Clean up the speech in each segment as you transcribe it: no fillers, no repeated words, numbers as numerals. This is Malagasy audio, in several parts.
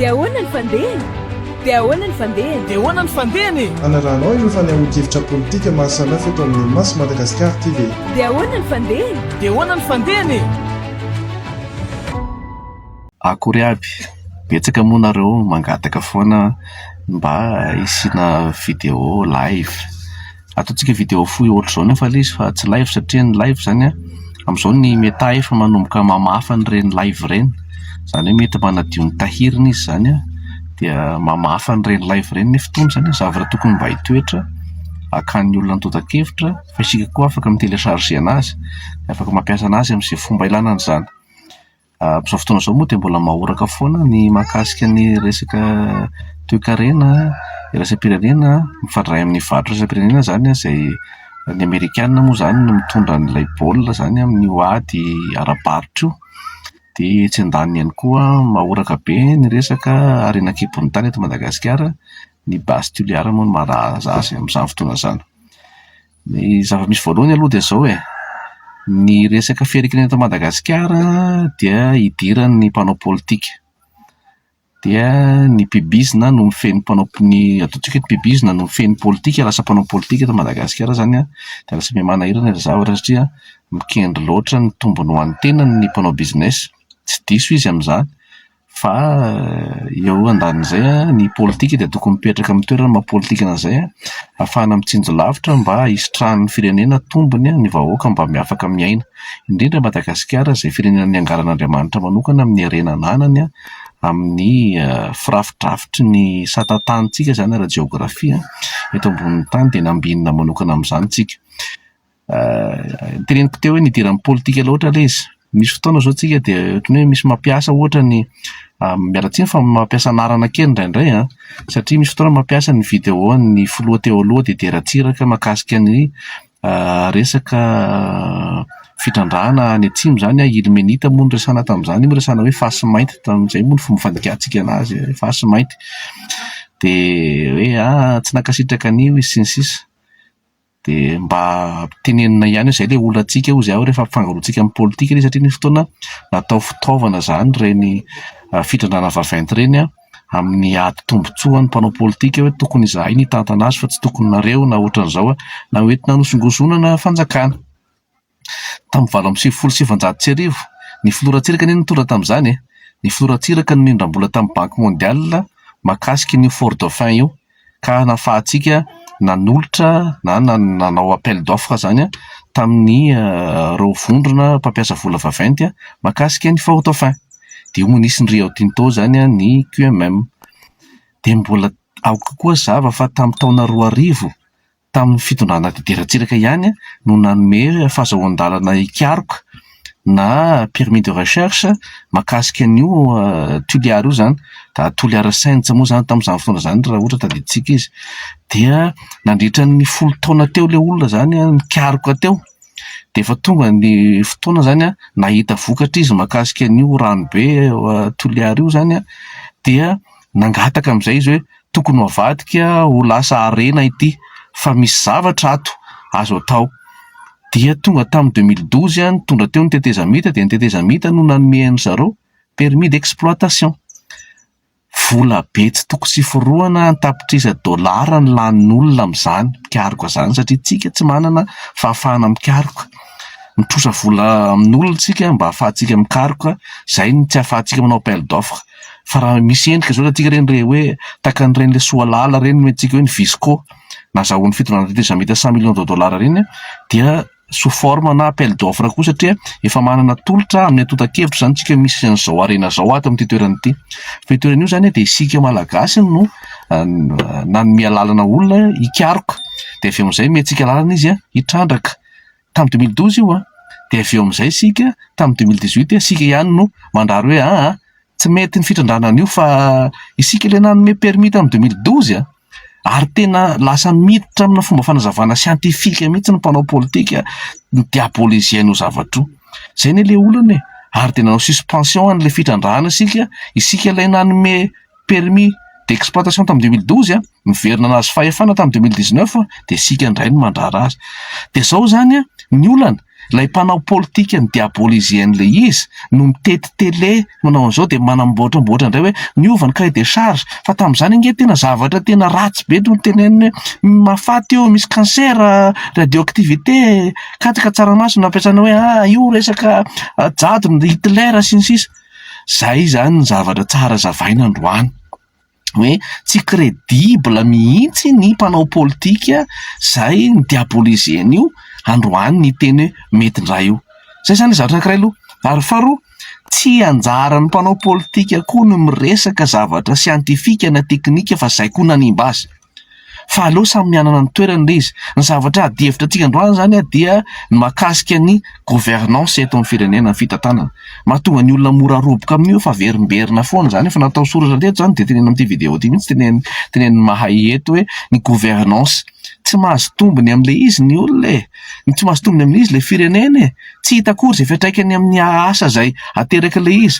dia ahoana ny fandehany dia ahoana ny fandehany dia ahoana ny fandehany anaranao ireo fanehoan-kevitra politika maro samihafa eto amin'ny Masy Madagasikara TV. dia ahoana ny fandehany dia ahoana ny fandehany akory aby betsaka moa nareo mangataka foana mba isina vidéo live ataontsika vidéo fohy ohatr'izao nefa ilay izy fa tsy live satria ny live zany amin'izao ny meta efa manomboka mamafa ny reny live reny zany hoe mety manadio ny tahirina izy zany dia mamafa ny reny live reny ny fotoana zany zavatra tokony mba hitoetra akan'ny olona nitota-kevitra fa isika koa afaka mitelecharger anazy afaka mampiasa anazy amin'izay fomba ilana an'izany. Amin'izao fotoana izao moa dia mbola mahoraka foana ny mahakasika ny resaka toe-karena iraisam-pirenena mifandray amin'ny varotra iraisam-pirenena zany izay ny Amerikanina moa zany no mitondra n'ilay baolina zany amin'ny hoady ara-barotra io dia tsy andany ihany koa mahoraka be ny resaka arenan-kibon'ny tany eto Madagasikara ny basy toliara moa no malaza azy amin'izany fotoana izany. Ny zava-misy voalohany aloha dia izao ny resaka fiarekana eto Madagasikara dia idiran'ny mpanao politika dia ny pibizina no mifeny mpanao ny ataontsika ny pibizina no mifeny politika lasa mpanao politika eto Madagasikara zany dia lasa mihamana-hirana ilay zavatra satria mikendry loatra ny tombony ho an'ny tenany ny mpanao business tsy diso izy amin'izany fa eo andanin'izay ny politika dia tokony mipetraka amin'ny toerana maha-politika an'izay ahafahana mitsinjo lavitra mba hisitrahan'ny firenena tombony ny vahoaka mba miafaka miaina indrindra Madagasikara izay firenena niangaran'Andriamanitra manokana amin'ny harenananany amin'ny firafidravitry ny satantanintsika zany ara geografia eto ambonin'ny tany dia nambinina manokana amin'izany tsika. Teneniko teo hoe nidiran'ny politika loatra ilay izy. Misy fotoana zao tsika dia ohatran'ny hoe misy mampiasa ohatra ny mialatsiny fa mampiasa anarana kely indraindray satria misy fotoana mampiasa ny vidéo ny filoha teo aloha dia deratsiraka mahakasika ny resaka fitrandrahana any atsimo zany Ilmenita moa no resana tamin'izany miresana hoe fasy mainty tamin'izay moa ny fomba fandikatsika anazy fasy mainty dia hoe tsy nankasitraka anio izy sy ny sisa dia mba tenenina ihany izay ilay olona antsika io izay rehefa ampifangaroantsika amin'ny politika ilay satria ny fotoana natao fitaovana zany reny fitrandrana vaventy reny amin'ny ady tombotsoa ny mpanao politika hoe tokony izahay ny tantana azy fa tsy tokony nareo na ohatran'izao na hoentina nosongosonana fanjakana. Tamin'ny 1970 ny filoratsiraka ny nitondra tamin'izany ny filoratsiraka ny nindram-bola tamin'ny banky mondial mahakasika ny Fort Dauphin io ka nahafahantsika nanolotra na nanao appel d'offre zany tamin'ny reo vondrona mpampiasa vola vaventy mahakasika ny Fort Dauphin dia io nisy ny Rio Tinto zany ny QMM dia mbola aoka koa zava fa tamin'ny taona 2000 tamin'ny fitondrana dideratsiraka ihany no nanome fahazoan-dalana ikaroka na permis de recherche mahakasika an'io toliara io zany da toliara saintsa moa zany tamin'izany fotoana zany raha ohatra tadiditsika izy dia nandritra ny 10 taona teo ilay olona zany nikaroka teo dia efa tonga ny fotoana zany nahita vokatra izy mahakasika an'io ranobe toliara io zany dia nangataka amin'izay izy hoe tokony havadika ho lasa arena ity fa misy zavatra ato azo atao dia tonga tamin'ny 2012 nitondra teo ny tetezamita dia ny tetezamita no nanome an'zareo permis d'exploitation vola be tsy toko sy foroana tapitrisa $1 ny lanin'olona amin'izany mikaroka zany satria tsika tsy manana fahafahana mikaroka mitrosa vola amin'olona tsika mba hahafahantsika mikaroka zay ny tsy hahafahantsika manao appel d'offre fa raha misy endrika zao atsika reny re hoe takan'ireny le soalala reny mentsika hoe ny visco nazahoan'ny fitondràna tetezamita $100 millions reny dia sous forme na appel d'offre koa satria efa manana tolotra amin'ny atota-kevitra zany tsika misy an'izao arena zao ato amin'ity toerana ity fa toerana io zany dia isika malagasy no nanome lalana olona hikaroka dia avy eo amin'izay mentsika lalana izy hitrandraka tamin'ny 2012 io dia avy eo amin'izay isika tamin'ny 2018 isika ihany no mandrary hoe tsy mety ny fitrandrana an'io fa isika ilay nanome permis tamin'ny 2012 ary tena lasa miditra amina fomba fanazavana siantifika mihitsy ny mpanao politika ny diabolisien'io zavatra io zay ny le olana ary tena nanao suspension an'ilay fitrandrahana isika ilay nanome permis d'exploitation tamin'ny 2012 miverina anazy fahefana tamin'ny 2019 dia isika indray no mandrara azy dia zao zany ny olana Ilay mpanao politika ny diabolizien'le izy no mitety tele manao an'izao dia manamboatramboatra indray hoe niovany cahier de charge fa tamin'izany ange tena zavatra tena ratsy be no teneniny hoe mafaty io misy cancer radioactivité katsaka tsaramaso nampiasana hoe io resaka jadony Hitler sy ny sisa. Zay zany ny zavatra tsara zavaina androany hoe tsy crédible mihitsy ny mpanao politika zay ny diabolizeny io androany ny teny hoe mety ndray io. Zay zany zavatra anankiray aloha. Ary faharoa, tsy anjaran'ny mpanao politika koa no miresaka zavatra siantifika na teknika fa zay koa nanimba azy. Fa aleo samy mianana ny toerana le izy. Ny zavatra adihevitra antsika androany zany dia mahakasika ny gouvernance eto amin'ny firenena ny fitantanana. Mahatonga ny olona mora roboka amin'io fa verimberina foana zany fa natao soratra leto zany dia tenena amin'ity vidéo ity mihitsy teneny mahay eto hoe ny gouvernance. Tsy mahazo tombony amin'le izy ny olona tsy mahazo tombony amin'le izy le firenena tsy hita akory izay fiantraikany amin'ny asa zay ateraka le izy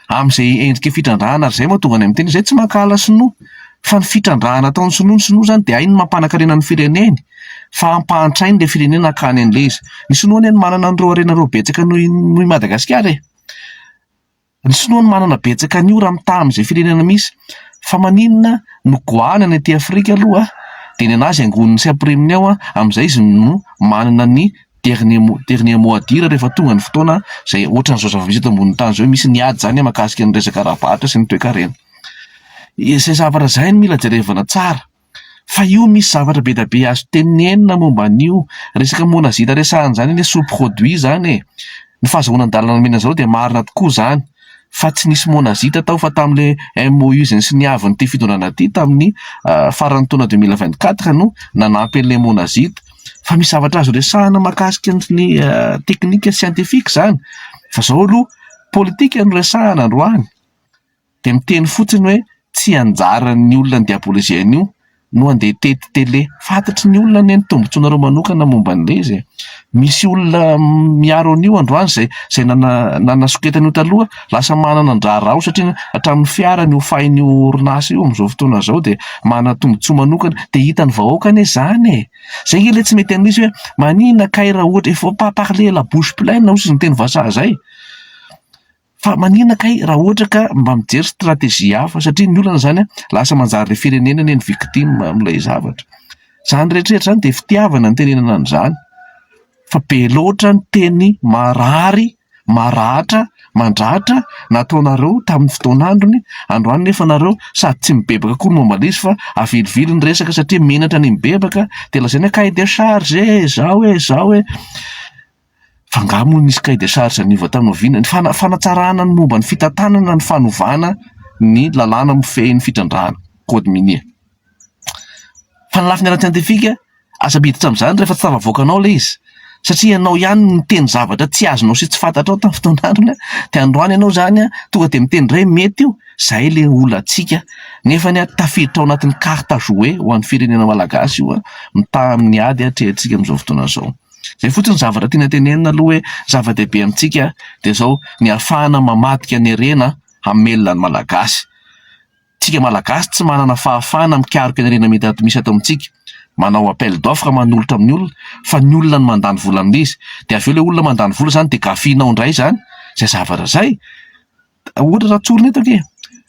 amin'izay endrika fitrandrahana ary zay mahatonga any amin'ny teny zay tsy mankala sinoa. Fa ny fitrandrahana ataon'ny sinoa zany dia ainy mampanankarena ny fireneny fa ampahantrainy le firenena akany an'le izy. Ny sinoa ny manana an'ireo arenareo betsaka noho Madagasikara ny sinoa ny manana betsaka an'io raha mitaha amin'izay firenena misy fa maninona no goanana ety Afrika aloha dia ny anazy angoniny sy ampriminy ao amin'izay izy no manana ny dernier mot à dire rehefa tonga ny fotoana zay ohatran'izao zava-misy eto ambony tany zao hoe misy niady zany mahakasika ny resaka rabatra sy ny toe-karena. Izay zavatra zay no mila jerevana tsara. Fa io misy zavatra be da be azo tenenina momba an'io resaka monazita resahana zany hoe sous-produit zany ny fahazahoana an-dalana mena zao dia marina tokoa zany. Fa tsy nisy monazita tao fa tamin'le MOU izay sy niaviny ty fitondràna ty tamin'ny faran'ny taona 2024 no nanampy an'le monazita. Fa misy zavatra azo resahana mahakasika ny teknika siantifika zany. Fa zao aloha politika no resahana androany dia miteny fotsiny hoe tsy anjaran'ny olona ny diabolizeny io no andeha tety tele. Fantatry ny olona ny tombontsoanareo manokana momba an'le izy. Misy olona miaro an'io androany zay nanasoketany io taloha lasa manana andrara ao satria hatramin'ny fiara ny hofainy orinasa io amin'izao fotoana zao dia manana tombontsoa manokana dia hitany vahoaka anie zany zay nge le tsy mety amin'izy hoe manina kay raha ohatra il faut pas parler la bouche pleine hozy ny teny vazaha zay. Fa manina kay raha ohatra ka mba mijery stratégie hafa satria ny olana zany lasa manjary le firenena ny victime amin'ilay zavatra. Zany rehetrarehetra zany dia fitiavana ny tenenana an'izany. Fa be loatra ny teny marary, maratra, mandratra nataonareo tamin'ny fotoan'androny androany nefa nareo sady tsy mibebaka koa momba izy fa avilivily ny resaka satria menatra ny mibebaka dia lazaina cahier de charge zao fa angamo nisy cahier de charge niva tamin'ny oviana ny fanatsarana ny momba ny fitantanana ny fanovana ny lalàna mifehy ny fitrandrahana code minier. Fa ny lafiny ara-tsiantifika asa biditra amin'izany rehefa tsy tafavoakanao le izy satria ianao ihany miteny zavatra tsy azonao sy tsy fantatrao tamin'ny fotoan'androny dia androany ianao zany tonga dia miteny ray mety io zay le olantsika nefa ny tafiditra ao anatin'ny carte à jouer ho an'ny firenena malagasy io mitaha amin'ny ady hatrehantsika amin'izao fotoana zao. Zay fotsiny zavatra tiana tenenina aloha hoe zava-dehibe amintsika dia zao ny ahafahana mamadika ny arena amin'ny melona ny malagasy. Tsika malagasy tsy manana fahafahana mikaroka ny arena mety misy ato amintsika. Manao appel d'offre manolotra amin'ny olona fa ny olona ny mandany vola amin'izy dia avy eo le olona mandany vola zany dia gafinao indray zany zay zavatra zay. Ohatra raha tsorina eto ke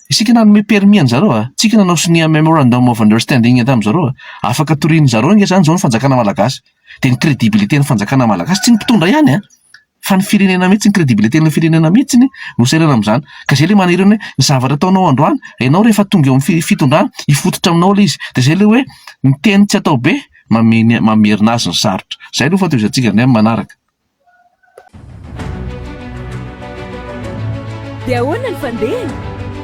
isika nanome permis an'zareo tsika nanao sonia memorandum of understanding tamin'zareo afaka toriany zareo nge zany zao ny fanjakana malagasy dia ny crédibilité ny fanjakana malagasy tsy ny mpitondra ihany fa ny firenena mihitsy ny crédibilité ny firenena mihitsy no serana amin'izany. Ka zay le manirana hoe ny zavatra ataonao androany ianao rehefa tonga eo amin'ny fitondrana hifototra aminao le izy dia zay le hoe ny teny tsy atao be mamerina azy ny sarotra. Zay aloha fatoizantsika ny amin'ny manaraka. Dia ahoana ny fandehany?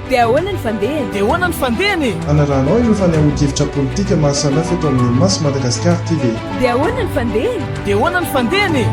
Dia ahoana ny fandehany? Dia ahoana ny fandehany? Anarahanao ireo fanehoan-kevitra politika mahasamihafa eto amin'ny Mas Madagasikara TV. Dia ahoana ny fandehany? Dia ahoana ny fandehany?